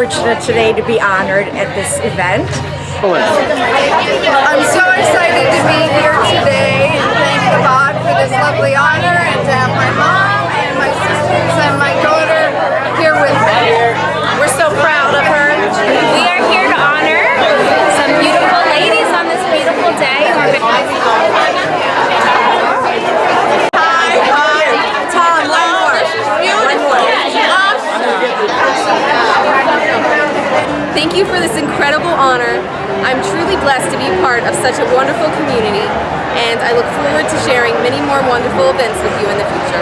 fortunate today to be honored at this event. I'm so excited to be here today and thank God for this lovely honor and to have my mom and my sisters and my daughter here with me. We're so proud of her. We are here to honor some beautiful ladies on this beautiful day. Thank you for this incredible honor. I'm truly blessed to be part of such a wonderful community, and I look forward to sharing many more wonderful events with you in the future.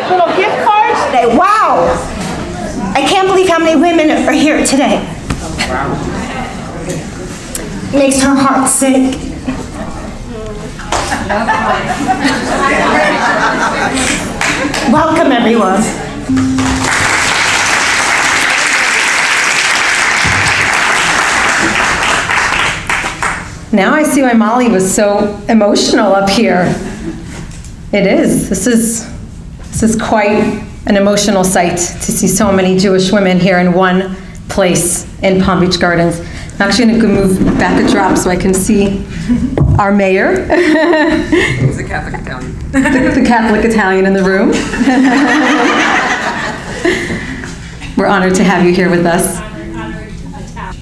Little gift cards. Wow! I can't believe how many women are here today. Makes her heart sick. Welcome, everyone. Now I see why Molly was so emotional up here. It is. This is quite an emotional sight to see so many Jewish women here in one place in Palm Beach Gardens. I'm actually going to move back a drop so I can see our mayor. He's a Catholic Italian. The Catholic Italian in the room. We're honored to have you here with us.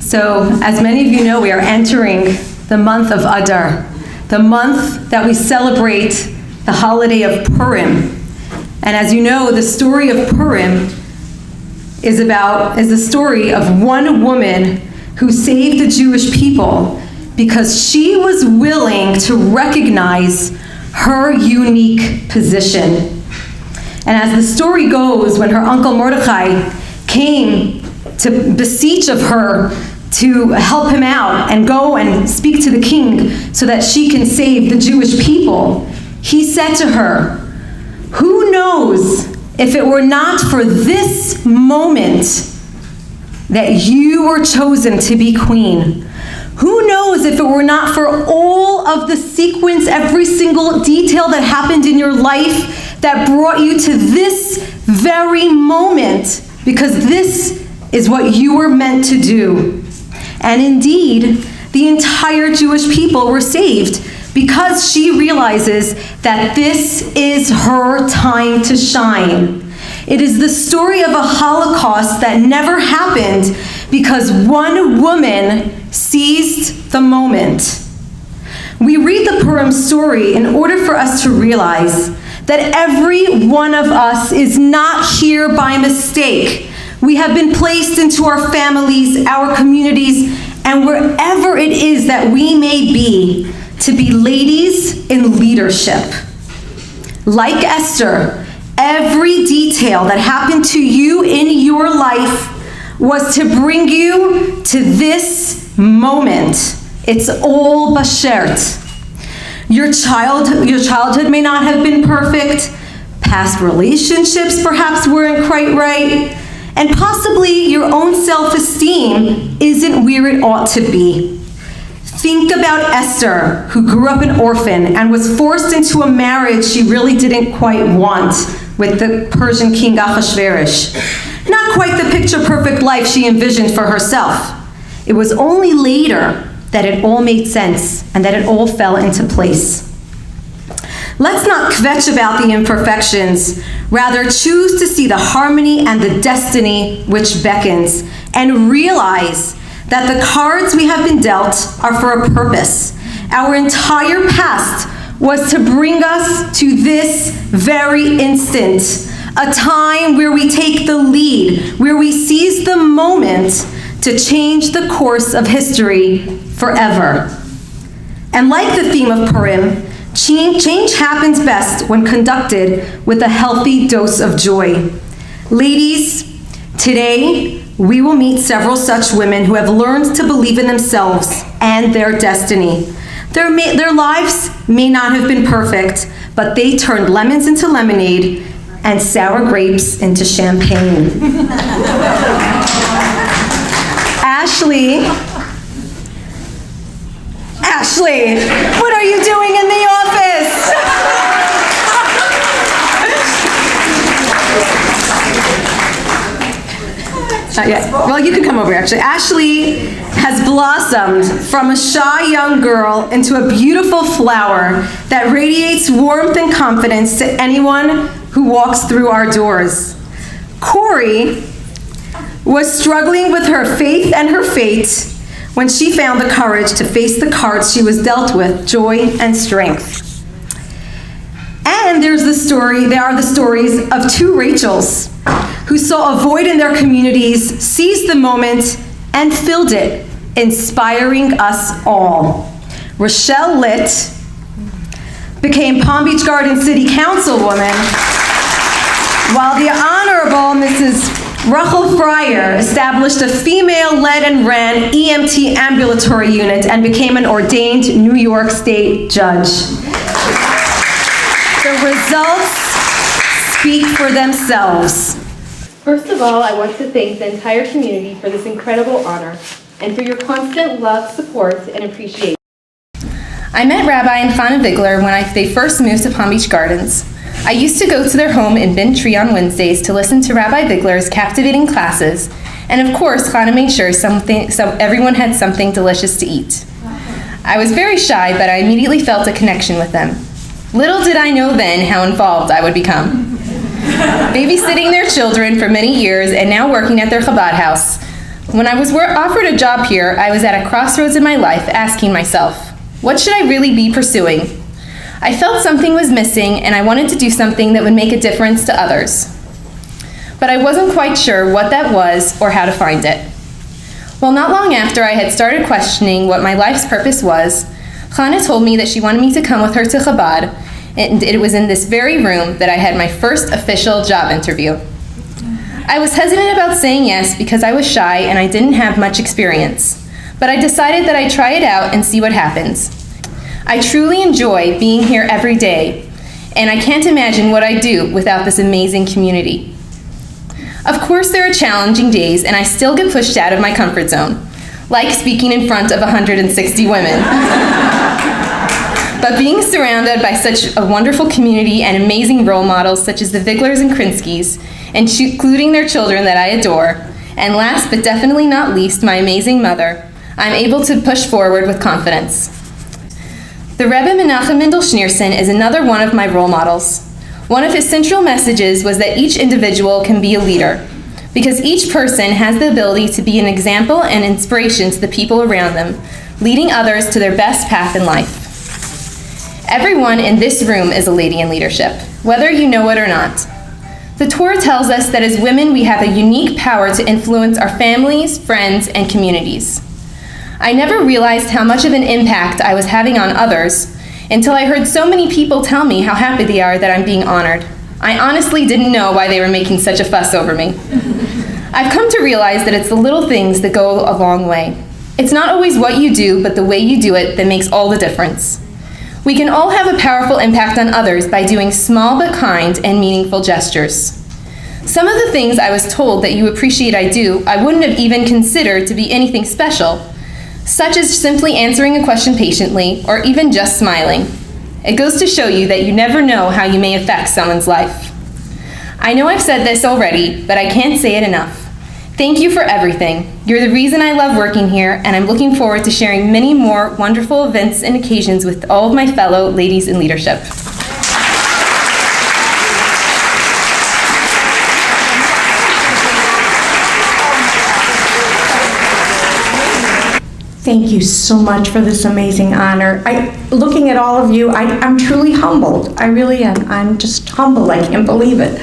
So, as many of you know, we are entering the month of Adar, the month that we celebrate the holiday of Purim. And as you know, the story of Purim is the story of one woman who saved the Jewish people because she was willing to recognize her unique position. And as the story goes, when her uncle Mordechai came to beseech of her to help him out and go and speak to the king so that she can save the Jewish people, he said to her, "Who knows if it were not for this moment that you were chosen to be queen? Who knows if it were not for all of the sequence, every single detail that happened in your life that brought you to this very moment, because this is what you were meant to do." And indeed, the entire Jewish people were saved because she realizes that this is her time to shine. It is the story of a Holocaust that never happened because one woman seized the moment. We read the Purim story in order for us to realize that every one of us is not here by mistake. We have been placed into our families, our communities, and wherever it is that we may be, to be ladies in leadership. Like Esther, every detail that happened to you in your life was to bring you to this moment. It's all bashert. Your childhood may not have been perfect. Past relationships perhaps weren't quite right. And possibly your own self-esteem isn't where it ought to be. Think about Esther, who grew up an orphan and was forced into a marriage she really didn't quite want with the Persian king Ahasuerus. Not quite the picture-perfect life she envisioned for herself. It was only later that it all made sense and that it all fell into place. Let's not kvetch about the imperfections, rather choose to see the harmony and the destiny which beckons, and realize that the cards we have been dealt are for a purpose. Our entire past was to bring us to this very instant, a time where we take the lead, where we seize the moment to change the course of history forever. And like the theme of Purim, change happens best when conducted with a healthy dose of joy. Ladies, today we will meet several such women who have learned to believe in themselves and their destiny. Their lives may not have been perfect, but they turned lemons into lemonade and sour grapes into champagne. Ashley, what are you doing in the office? Not yet. Well, you can come over, actually. Ashley has blossomed from a shy young girl into a beautiful flower that radiates warmth and confidence to anyone who walks through our doors. Corey was struggling with her faith and her fate when she found the courage to face the cards she was dealt with, joy and strength. And there are the stories of two Rachels who saw a void in their communities, seized the moment, and filled it, inspiring us all. Rochelle Litt became Palm Beach Garden City Councilwoman, while the Honorable Mrs. Rachel Fryer established a female-led and ran EMT ambulatory unit and became an ordained New York State judge. The results speak for themselves. First of all, I want to thank the entire community for this incredible honor and for your constant love, support, and appreciation. I met Rabbi and Chana Vigler when they first moved to Palm Beach Gardens. I used to go to their home in Bintry on Wednesdays to listen to Rabbi Vigler's captivating classes, and of course, Chana made sure everyone had something delicious to eat. I was very shy, but I immediately felt a connection with them. Little did I know then how involved I would become. Babysitting their children for many years and now working at their Chabad house. When I was offered a job here, I was at a crossroads in my life asking myself, what should I really be pursuing? I felt something was missing and I wanted to do something that would make a difference to others. But I wasn't quite sure what that was or how to find it. Well, not long after I had started questioning what my life's purpose was, Chana told me that she wanted me to come with her to Chabad, and it was in this very room that I had my first official job interview. I was hesitant about saying yes because I was shy and I didn't have much experience, but I decided that I'd try it out and see what happens. I truly enjoy being here every day, and I can't imagine what I'd do without this amazing community. Of course, there are challenging days, and I still get pushed out of my comfort zone, like speaking in front of 160 women. But being surrounded by such a wonderful community and amazing role models such as the Viglers and Krinskys, including their children that I adore, and last but definitely not least, my amazing mother, I'm able to push forward with confidence. The Rebbe Menachem Mendel Schneerson is another one of my role models. One of his central messages was that each individual can be a leader, because each person has the ability to be an example and inspiration to the people around them, leading others to their best path in life. Everyone in this room is a lady in leadership, whether you know it or not. The Torah tells us that as women we have a unique power to influence our families, friends, and communities. I never realized how much of an impact I was having on others until I heard so many people tell me how happy they are that I'm being honored. I honestly didn't know why they were making such a fuss over me. I've come to realize that it's the little things that go a long way. It's not always what you do, but the way you do it that makes all the difference. We can all have a powerful impact on others by doing small but kind and meaningful gestures. Some of the things I was told that you appreciate I do, I wouldn't have even considered to be anything special, such as simply answering a question patiently or even just smiling. It goes to show you that you never know how you may affect someone's life. I know I've said this already, but I can't say it enough. Thank you for everything. You're the reason I love working here, and I'm looking forward to sharing many more wonderful events and occasions with all of my fellow ladies in leadership. Thank you so much for this amazing honor. Looking at all of you, I'm truly humbled. I really am. I'm just humbled. I can't believe it.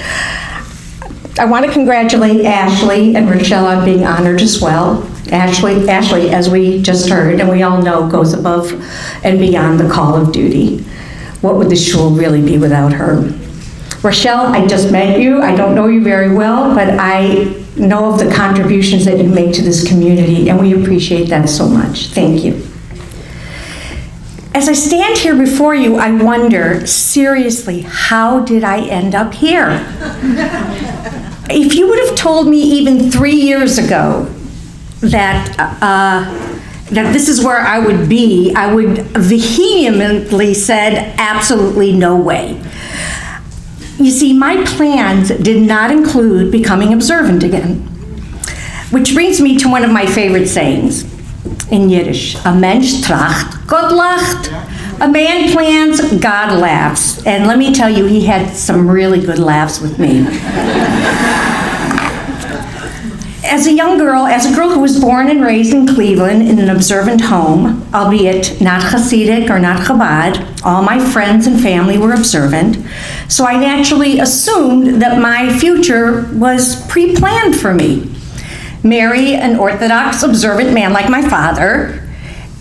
I want to congratulate Ashley and Rochelle on being honored as well. Ashley, as we just heard, and we all know, goes above and beyond the call of duty. What would the shul really be without her? Rochelle, I just met you. I don't know you very well, but I know of the contributions that you make to this community, and we appreciate that so much. Thank you. As I stand here before you, I wonder, seriously, how did I end up here? If you would have told me even 3 years ago that that this is where I would be, I would vehemently said, absolutely no way. You see, my plans did not include becoming observant again. Which brings me to one of my favorite sayings in Yiddish, a Mensch tracht, Gott lacht. A man plans, God laughs. And let me tell you, he had some really good laughs with me. As a girl who was born and raised in Cleveland in an observant home, albeit not Hasidic or not Chabad, all my friends and family were observant, so I naturally assumed that my future was pre-planned for me. Marry an Orthodox observant man like my father,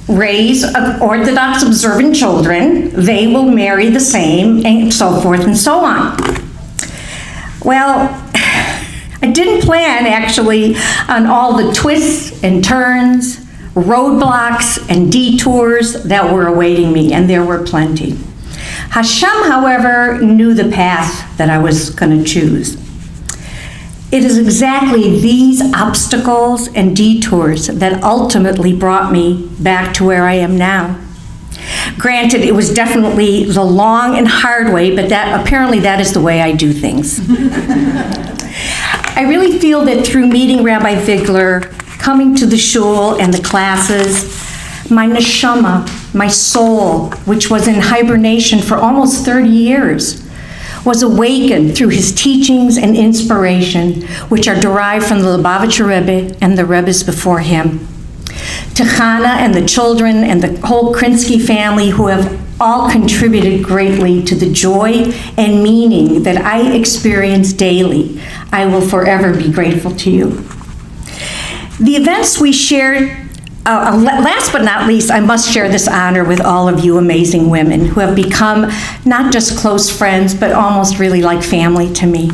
raise Orthodox observant children, they will marry the same, and so forth and so on. Well, I didn't plan actually on all the twists and turns, roadblocks and detours that were awaiting me, and there were plenty. Hashem, however, knew the path that I was going to choose. It is exactly these obstacles and detours that ultimately brought me back to where I am now. Granted, it was definitely the long and hard way, but apparently that is the way I do things. I really feel that through meeting Rabbi Vigler, coming to the shul and the classes, my neshama, my soul, which was in hibernation for almost 30 years, was awakened through his teachings and inspiration, which are derived from the Lubavitcher Rebbe and the Rebbes before him. To Chana and the children and the whole Krinsky family who have all contributed greatly to the joy and meaning that I experience daily, I will forever be grateful to you. The events we shared, last but not least, I must share this honor with all of you amazing women who have become not just close friends, but almost really like family to me.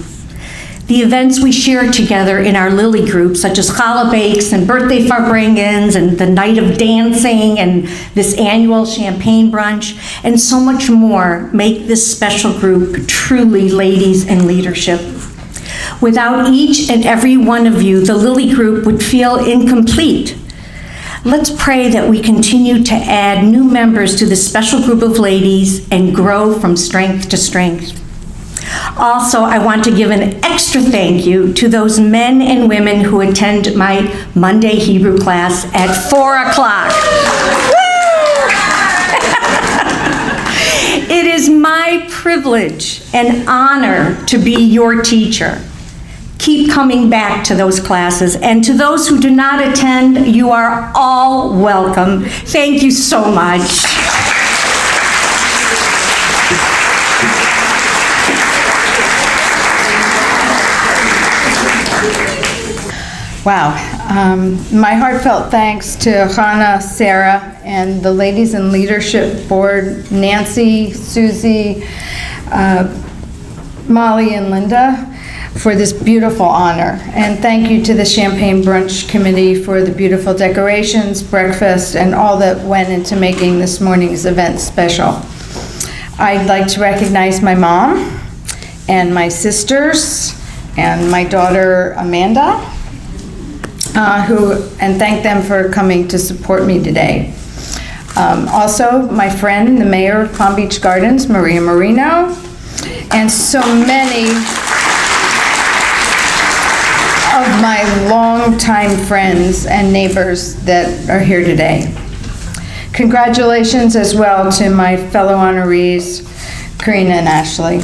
The events we shared together in our Lily group, such as challah bakes and birthday farbrengens and the night of dancing and this annual champagne brunch, and so much more, make this special group truly ladies in leadership. Without each and every one of you, the Lily group would feel incomplete. Let's pray that we continue to add new members to this special group of ladies and grow from strength to strength. Also, I want to give an extra thank you to those men and women who attend my Monday Hebrew class at 4 o'clock. It is my privilege and honor to be your teacher. Keep coming back to those classes, and to those who do not attend, you are all welcome. Thank you so much. Wow. My heartfelt thanks to Chana, Sarah, and the Ladies in Leadership Board, Nancy, Susie, Molly, and Linda, for this beautiful honor. And thank you to the Champagne Brunch Committee for the beautiful decorations, breakfast, and all that went into making this morning's event special. I'd like to recognize my mom and my sisters and my daughter Amanda, and thank them for coming to support me today. Also, my friend, the mayor of Palm Beach Gardens, Maria Marino, and so many of my longtime friends and neighbors that are here today. Congratulations as well to my fellow honorees, Karina and Ashley.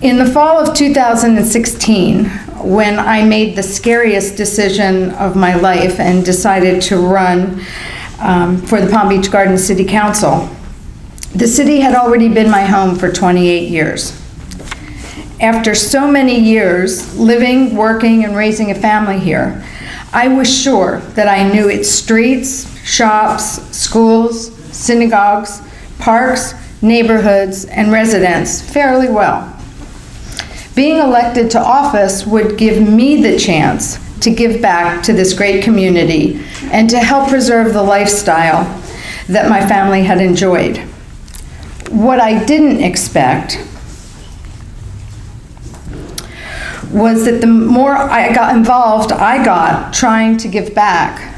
In the fall of 2016, when I made the scariest decision of my life and decided to run for the Palm Beach Gardens City Council, the city had already been my home for 28 years. After so many years living, working, and raising a family here, I was sure that I knew its streets, shops, schools, synagogues, parks, neighborhoods, and residents fairly well. Being elected to office would give me the chance to give back to this great community and to help preserve the lifestyle that my family had enjoyed. What I didn't expect was that the more I got involved, trying to give back,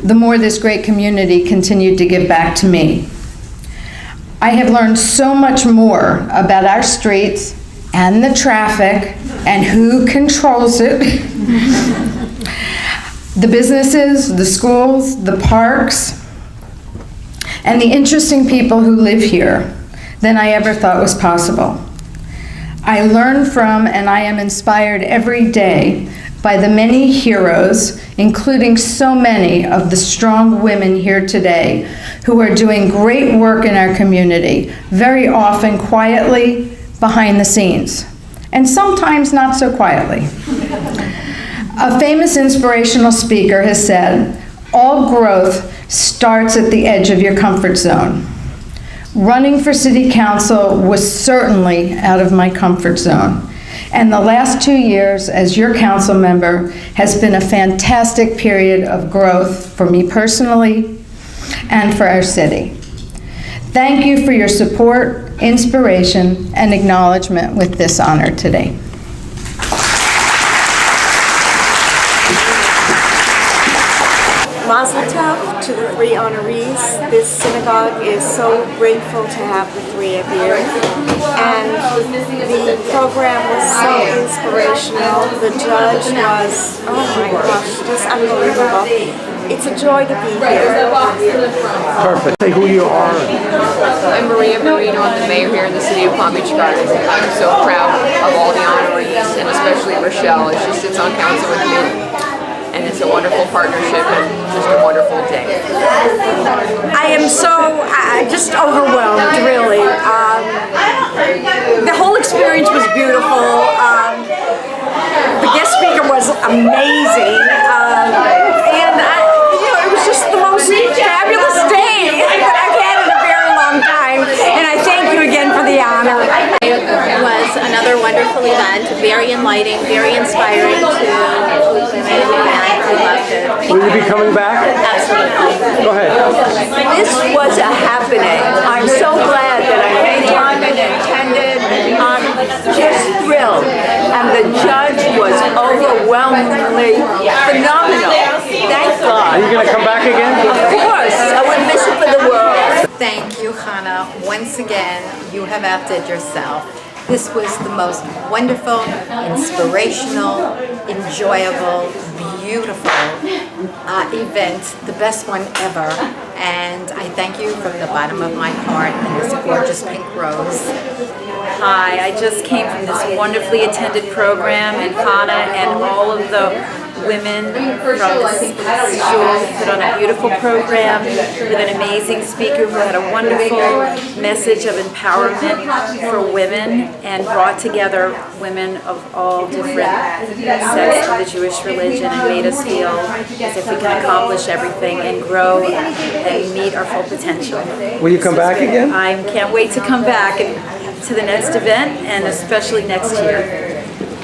the more this great community continued to give back to me. I have learned so much more about our streets and the traffic and who controls it. The businesses, the schools, the parks, and the interesting people who live here than I ever thought was possible. I learn from and I am inspired every day by the many heroes, including so many of the strong women here today who are doing great work in our community, very often quietly behind the scenes, and sometimes not so quietly. A famous inspirational speaker has said, "All growth starts at the edge of your comfort zone." Running for City Council was certainly out of my comfort zone. And the last 2 years as your council member has been a fantastic period of growth for me personally and for our city. Thank you for your support, inspiration, and acknowledgement with this honor today. Mazel tov to the 3 honorees. This synagogue is so grateful to have the 3 of you. And the program was so inspirational. The judge was, oh my gosh, just unbelievable. It's a joy to be here. Perfect. Say who you are. I'm Maria Marino. I'm the mayor here in the city of Palm Beach Gardens. I'm so proud of all the honorees, and especially Rochelle as she sits on council with me. And it's a wonderful partnership and just a wonderful day. I am so just overwhelmed, really. The whole experience was beautiful. The guest speaker was amazing. And it was just the most fabulous day that I've had in a very long time. And I thank you again for the honor. It was another wonderful event, very enlightening, very inspiring to women, and I loved it. Will you be coming back? Absolutely. Go ahead. This was a happening. I'm so glad that I made time and attended. I'm just thrilled. And the judge was overwhelmingly phenomenal. Thank God. Are you going to come back again? Of course. I wouldn't miss it for the world. Thank you, Hannah. Once again, you have outdid yourself. This was the most wonderful, inspirational, enjoyable, beautiful event, the best one ever. And I thank you from the bottom of my heart in this gorgeous pink rose. Hi, I just came from this wonderfully attended program, and Hannah and all of the women from the shul put on a beautiful program with an amazing speaker who had a wonderful message of empowerment for women and brought together women of all different sects of the Jewish religion and made us feel as if we can accomplish everything and grow and meet our full potential. Will you come back again? I can't wait to come back to the next event and especially next year.